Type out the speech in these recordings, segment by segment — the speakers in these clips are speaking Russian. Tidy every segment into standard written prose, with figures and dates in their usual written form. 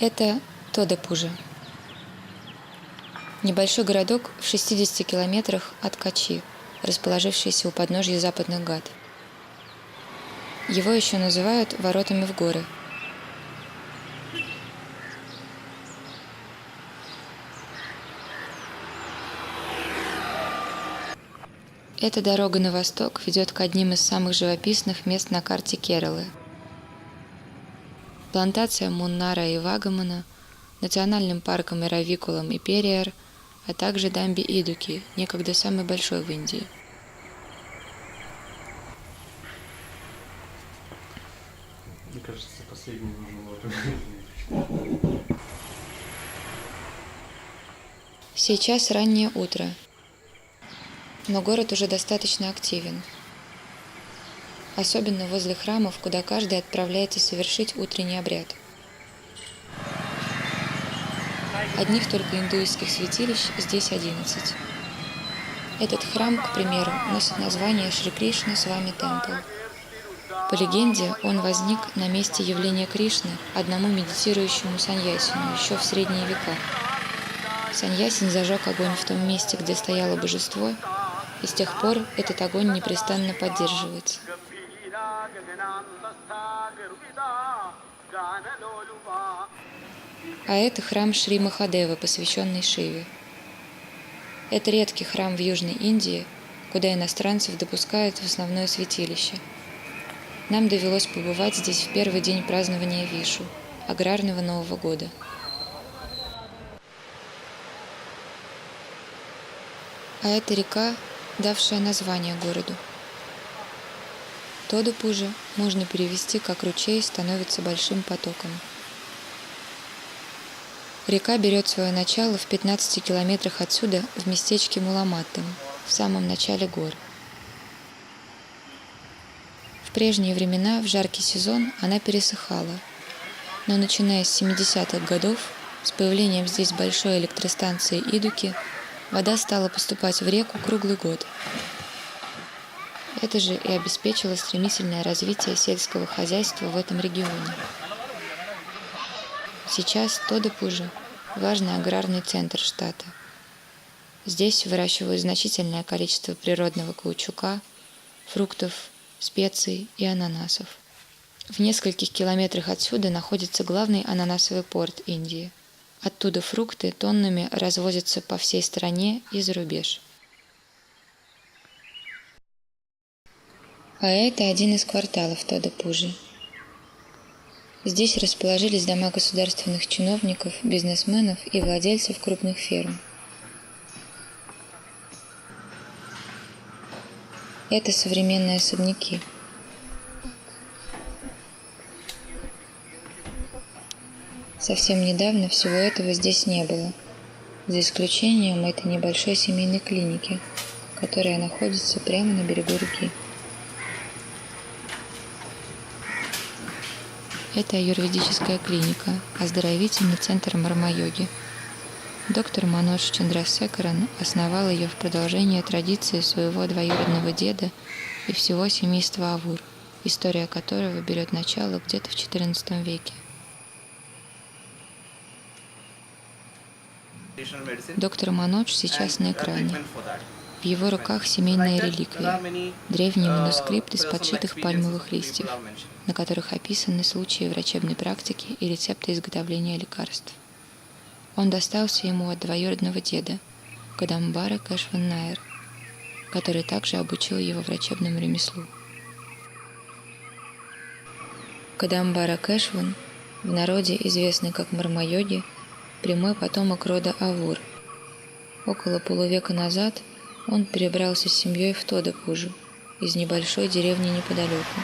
Это Тодопужа. Небольшой городок в 60 километрах от Качи, расположившийся у подножья западных Гат. Его еще называют воротами в горы. Эта дорога на восток ведет к одним из самых живописных мест на карте Кералы. Плантациям Муннара и Вагамана, национальным паркам Иравикулам и Периар, а также дамбе Идуки, некогда самый большой в Индии. Мне кажется, последний нужно было. Сейчас раннее утро, но город уже достаточно активен. Особенно возле храмов, куда каждый отправляется совершить утренний обряд. Одних только индуистских святилищ здесь 11. Этот храм, к примеру, носит название Шри Кришна Свами Темпл. По легенде, он возник на месте явления Кришны одному медитирующему саньясину еще в средние века. Саньясин зажег огонь в том месте, где стояло божество, и с тех пор этот огонь непрестанно поддерживается. А это храм Шри Махадева, посвященный Шиве. Это редкий храм в Южной Индии, куда иностранцев допускают в основное святилище. Нам довелось побывать здесь в первый день празднования Вишу, аграрного Нового года. А это река, давшая название городу. Тодопужа можно перевести как «ручей становится большим потоком». Река берет свое начало в 15 километрах отсюда в местечке Муламаттам, в самом начале гор. В прежние времена, в жаркий сезон, она пересыхала, но начиная с 70-х годов, с появлением здесь большой электростанции Идуки, вода стала поступать в реку круглый год. Это же и обеспечило стремительное развитие сельского хозяйства в этом регионе. Сейчас Тодопужа – важный аграрный центр штата. Здесь выращивают значительное количество природного каучука, фруктов, специй и ананасов. В нескольких километрах отсюда находится главный ананасовый порт Индии. Оттуда фрукты тоннами развозятся по всей стране и за рубеж. А это один из кварталов Тодопужи. Здесь расположились дома государственных чиновников, бизнесменов и владельцев крупных ферм. Это современные особняки. Совсем недавно всего этого здесь не было, за исключением этой небольшой семейной клиники, которая находится прямо на берегу реки. Это аюрведическая клиника, оздоровительный центр марма-йоги. Доктор Манодж Чандрасекаран основал ее в продолжение традиции своего двоюродного деда и всего семейства Овур, история которого берет начало где-то в XIV веке. Доктор Манодж сейчас на экране. В его руках семейная реликвия, древний манускрипт из подшитых пальмовых листьев, на которых описаны случаи врачебной практики и рецепты изготовления лекарств. Он достался ему от двоюродного деда, Кадамбара Кэшван Найер, который также обучил его врачебному ремеслу. Кадамбара Кэшван, в народе известный как Марма-йоги, прямой потомок рода Овур. Около полувека назад он перебрался с семьей в Тодопужу, из небольшой деревни неподалеку,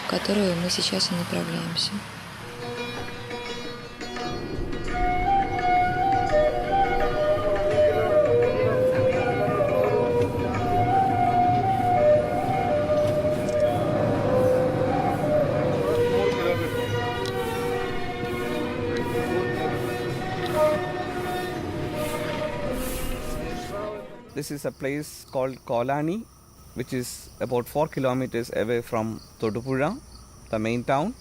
в которую мы сейчас и направляемся. This is a place called Kolani, which is about 4 kilometers away from Thodupuzha, the main town,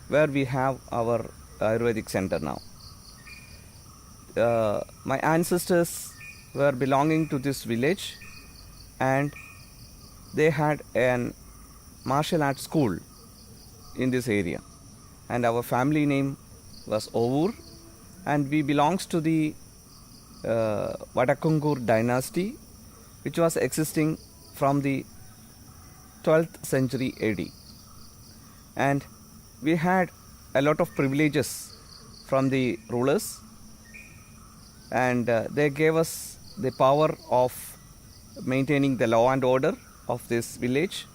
where we have our Ayurvedic center now. My ancestors were belonging to this village, and they had an martial arts school in this area, and our family name was Ovoor, and we belongs to the Vadakungur dynasty, which was existing from the 12th century AD, and we had a lot of privileges from the rulers, and they gave us the power of maintaining the law and order of this village,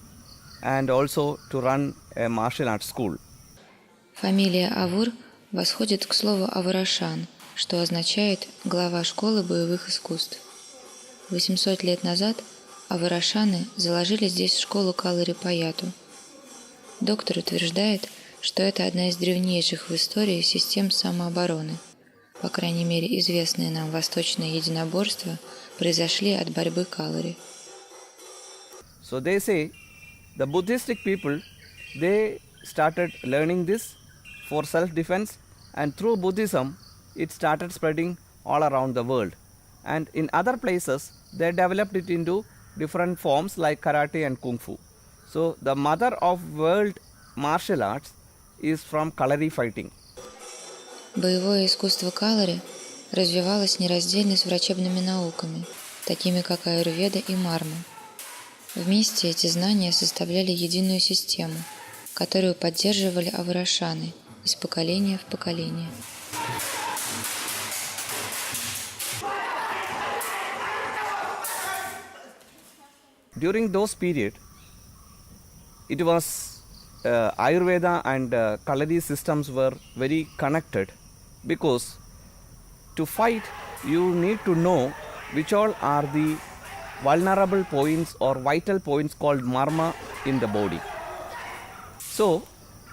and also to run a martial arts school. Фамилия Овур восходит к слову Авурашан, что означает «глава школы боевых искусств». 800 лет назад Авурашаны заложили здесь школу Калари-Паяту. Доктор утверждает, что это одна из древнейших в истории систем самообороны. По крайней мере, известные нам восточные единоборства произошли от борьбы Калари. So they say the Buddhistic people, they started learning this for self-defense, and through Buddhism it started spreading all around the world, and in other places they developed it into different forms like karate and kung fu. So the mother of world martial arts is from Kalari fighting. Боевое искусство Калари развивалось нераздельно с врачебными науками, такими как аюрведа и марма. Вместе эти знания составляли единую систему, которую поддерживали авурашаны из поколения в поколение. During those period, it was Ayurveda and Kalari systems were very connected, because to fight you need to know which all are the vulnerable points or vital points called marma in the body. So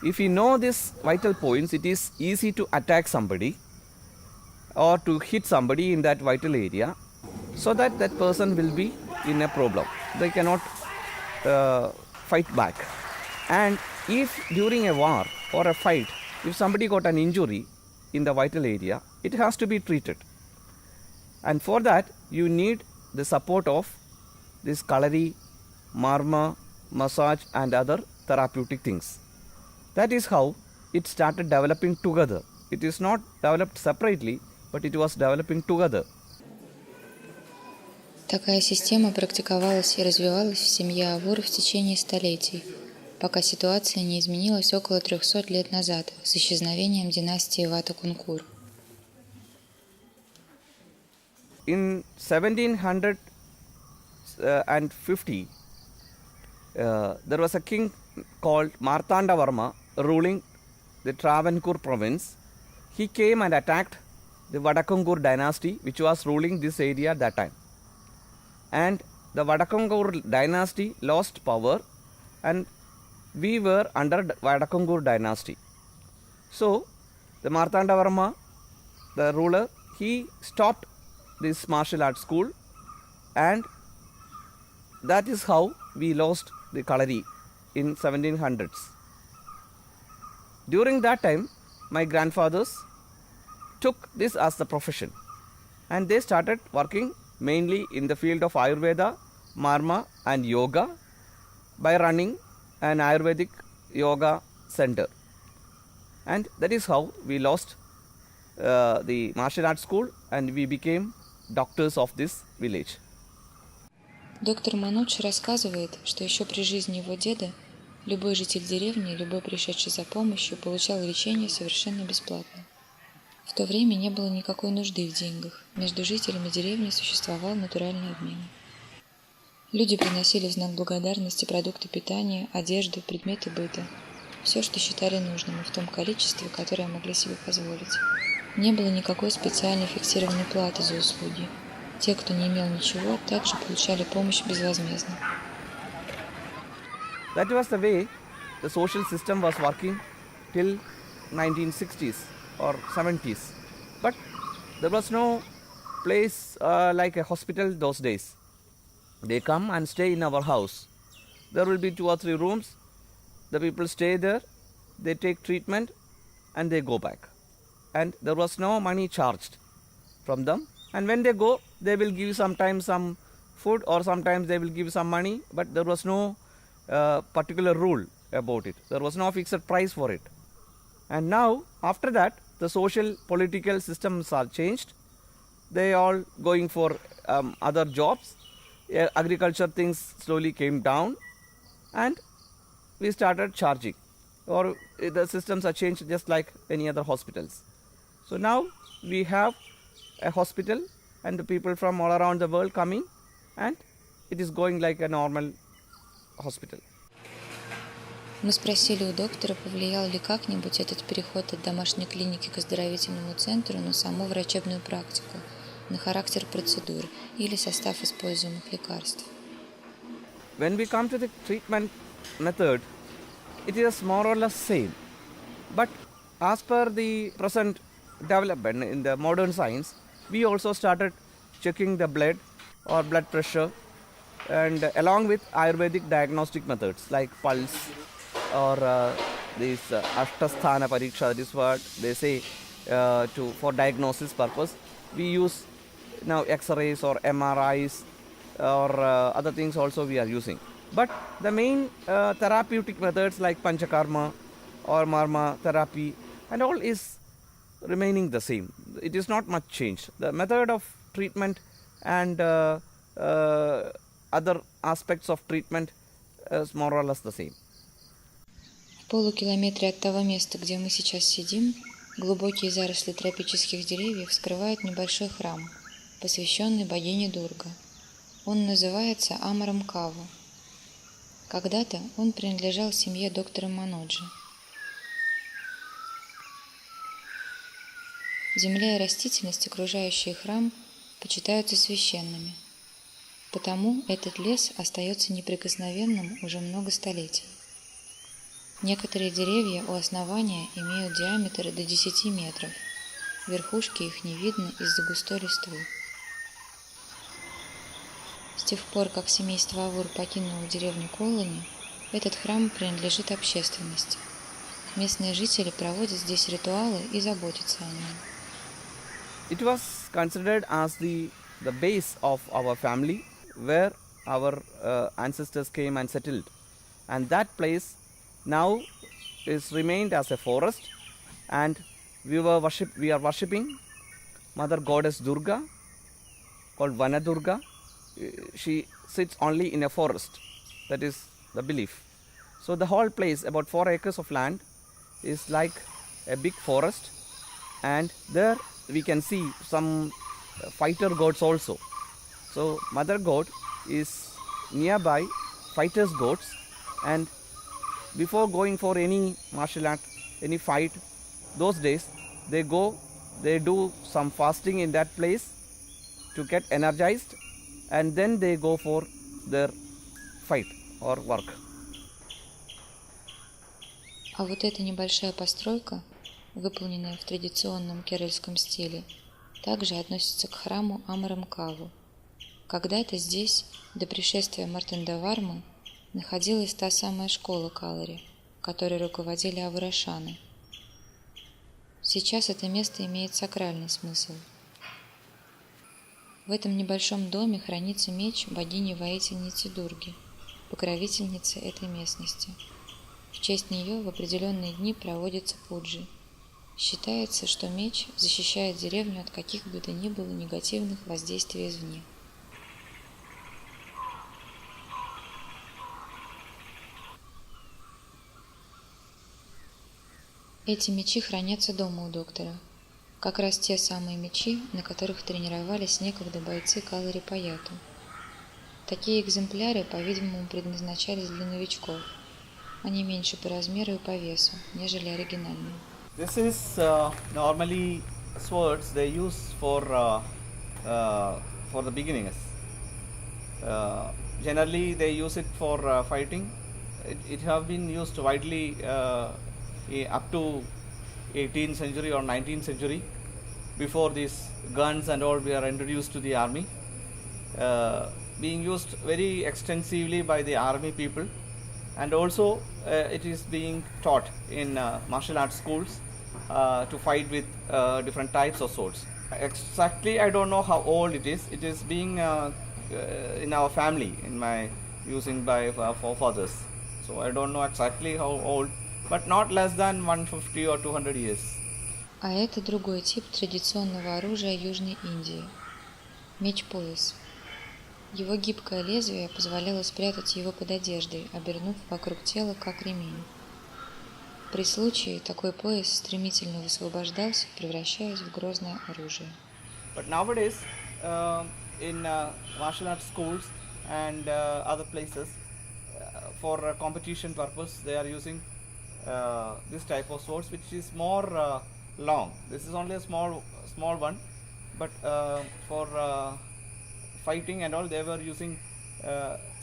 if you know these vital points, it is easy to attack somebody or to hit somebody in that vital area, so that that person will be in a problem. They cannot fight back. And if during a war or a fight, if somebody got an injury in the vital area, it has to be treated. And for that, you need the support of this Kalari, marma, massage and other therapeutic things. That is how it started developing together. It is not developed separately, but it was developing together. Такая система практиковалась и развивалась в семье Овур в течение столетий, пока ситуация не изменилась около 300 лет назад с исчезновением династии Вата-Кункур. In 1750, there was a king called Martandavarma ruling the Travancore province. He came and attacked the Vadakungur dynasty, which was ruling this area at that time. And the Vadakungur dynasty lost power, and we were under Vadakungur dynasty. So the Martandavarma, the ruler, he stopped this martial arts school, and that is how we lost the Kalari in 1700s. During that time, my grandfathers took this as the profession, and they started working mainly in the field of Ayurveda, Marma and Yoga by running an Ayurvedic Yoga center. And that is how we lost the martial arts school, and we became doctors of this village. Доктор Манудж рассказывает, что еще при жизни его деда любой житель деревни, любой пришедший за помощью, получал лечение совершенно бесплатно. В то время не было никакой нужды в деньгах. Между жителями деревни существовал натуральный обмен. Люди приносили в знак благодарности продукты питания, одежду, предметы быта. Все, что считали нужным, и в том количестве, которое могли себе позволить. Не было никакой специальной фиксированной платы за услуги. Те, кто не имел ничего, также получали помощь безвозмездно. That was the way the social system was working till 1960s or 70s. But there was no place like a hospital those days. They come and stay in our house. There will be 2 or 3 rooms. The people stay there, they take treatment and they go back. and there was no money charged from them. And when they go, they will give sometimes some food or sometimes they will give some money, but there was no particular rule about it. There was no fixed price for it. And now, after that, the social political systems are changed. They all going for other jobs. Agriculture things slowly came down, and we started charging, or the systems are changed just like any other hospitals. So now we have a hospital and the people from all around the world coming, and it is going like a normal hospital. Мы спросили у доктора, повлиял ли как-нибудь этот переход от домашней клиники к оздоровительному центру на саму врачебную практику, на характер процедур или состав используемых лекарств. When we come to the treatment method, it is more or less same. But as per the present development in the modern science, we also started checking the blood or blood pressure, and along with Ayurvedic diagnostic methods like pulse or this Ashtasthana Pariksha, that is what they say for diagnosis purpose. We use now X-rays or MRIs or other things also we are using. But the main therapeutic methods like Panchakarma or Marma therapy and all is remaining the same. It is not much changed. The method of treatment and other aspects of treatment is more or less the same. В полукилометре от того места, где мы сейчас сидим, глубокие заросли тропических деревьев скрывают небольшой храм, посвященный богине Дурга. Он называется Амарам Каву. Когда-то он принадлежал семье доктора Маноджи. Земля и растительность, окружающие храм, почитаются священными. Потому этот лес остается неприкосновенным уже много столетий. Некоторые деревья у основания имеют диаметр до 10 метров. Верхушки их не видно из-за густой листвы. С тех пор, как семейство Овур покинуло деревню Колони, этот храм принадлежит общественности. Местные жители проводят здесь ритуалы и заботятся о нем. It was considered as the base of our family, where our ancestors came and settled, and that place now is remained as a forest, and we are worshipping Mother Goddess Durga, called Vana Durga. She sits only in a forest. That is the belief. So the whole place, about 4 acres of land, is like a big forest, and there we can see some fighter gods also. So Mother God is nearby fighters gods, and before going for any martial art, any fight, those days they do some fasting in that place to get energized, and then they go for their fight or work. А вот эта небольшая постройка, выполненная в традиционном керальском стиле, также относится к храму Амарам Каву. Когда-то здесь, до пришествия Мартандавармы, находилась та самая школа Калари, которой руководили аварашаны. Сейчас это место имеет сакральный смысл. В этом небольшом доме хранится меч богини-воительницы Дурги, покровительницы этой местности. В честь нее в определенные дни проводятся пуджи. Считается, что меч защищает деревню от каких бы то ни было негативных воздействий извне. Эти мечи хранятся дома у доктора. Как раз те самые мечи, на которых тренировались некогда бойцы Калари Паяту. Такие экземпляры, по-видимому, предназначались для новичков. Они меньше по размеру и по весу, нежели оригинальные. This is normally swords they use for the beginners. Generally, they use it for fighting. It have been used widely up to 18th century or 19th century. Before these guns and all were introduced to the army, being used very extensively by the army people, and also it is being taught in martial arts schools to fight with different types of swords. Exactly, I don't know how old it is. It is being in our family, in my using by our forefathers. So I don't know exactly how old, but not less than 150 or 200 years. А это другой тип традиционного оружия Южной Индии – меч-пояс. Его гибкое лезвие позволяло спрятать его под одеждой, обернув вокруг тела как ремень. При случае такой пояс стремительно высвобождался, превращаясь в грозное оружие. But nowadays, in martial arts schools and other places, for competition purpose, they are using this type of swords, which is more long. This is only a small one, but for fighting and all, they were using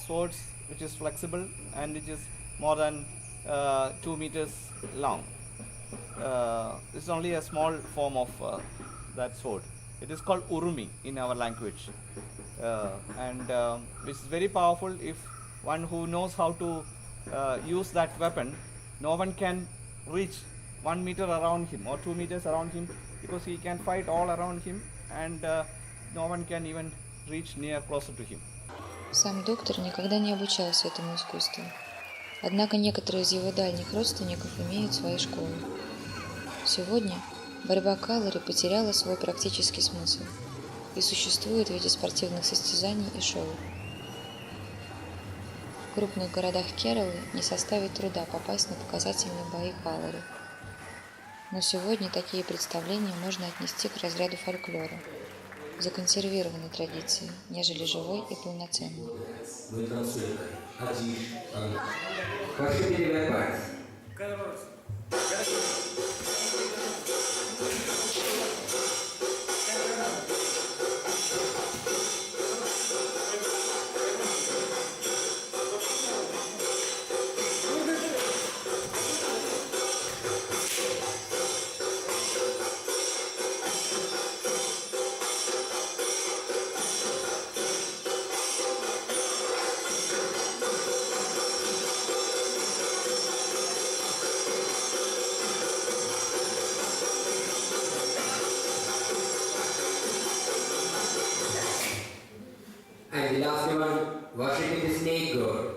swords which is flexible and which is more than 2 meters long. This is only a small form of that sword. It is called urumi in our language, and it's very powerful. If one who knows how to use that weapon, no one can reach 1 meter around him or 2 meters around him, because he can fight all around him, and no one can even reach near closer to him. Сам доктор никогда не обучался этому искусству. Однако некоторые из его дальних родственников имеют свои школы. Сегодня борьба калори потеряла свой практический смысл и существует в виде спортивных состязаний и шоу. В крупных городах Кералы не составит труда попасть на показательные бои калори. Но сегодня такие представления можно отнести к разряду фольклора, законсервированной традиции, нежели живой и полноценной. Прошу передавать пальцы. And the last one, worshipping the snake god.